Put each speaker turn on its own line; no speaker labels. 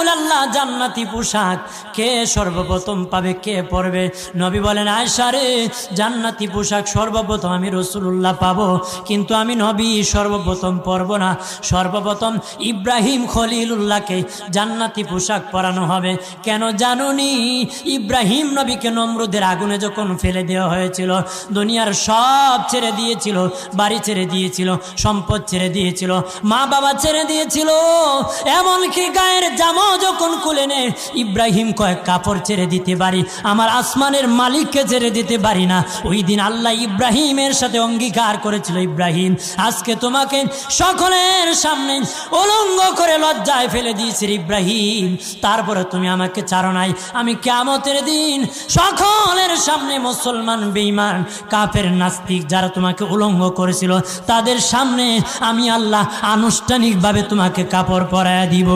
রাসূলুল্লাহ জান্নাতি পোশাক কে সর্বপ্রথম পাবে, কে পরবে? নবী বলেন, আয়েশা রে, জান্নাতি পোশাক সর্বপ্রথম আমি রাসূলুল্লাহ পাবো, কিন্তু আমি নবী সর্বপ্রথম পরব না। সর্বপ্রথম ইব্রাহিম খলিলুল্লাহকে জান্নাতি পোশাক পরানো হবে। কেন জানুনি? ইব্রাহিম নবীকে নমরুদের আগুনে যখন ফেলে দেওয়া হয়েছিল, দুনিয়ার সব ছেড়ে দিয়েছিল, বাড়ি ছেড়ে দিয়েছিল, সম্পদ ছেড়ে দিয়েছিল, মা বাবা ছেড়ে দিয়েছিল, এমনকি গায়ের জামাও যখন খুলে নেয়, ইব্রাহিম কয়েক কাপড় ছেড়ে দিতে পারি, আমার আসমানের মালিককে ছেড়ে দিতে পারি না। ওই দিন আল্লাহ ইব্রাহিমের সাথে অঙ্গীকার করেছিল, ইব্রাহিম আজকে তোমাকে সকলের সামনে উলঙ্গ করে লজ্জায় ফেলে দিয়েছি ইব্রাহিম, তারপরে তুমি আমাকে ছাড়ো নাই। আমি কিয়ামতের দিন সকলের সামনে মুসলমান, বেঈমান, কাফের, নাস্তিক যারা তোমাকে উলঙ্গ করেছিল তাদের সামনে আমি আল্লাহ আনুষ্ঠানিকভাবে তোমাকে কাপড় পরায়া দিব।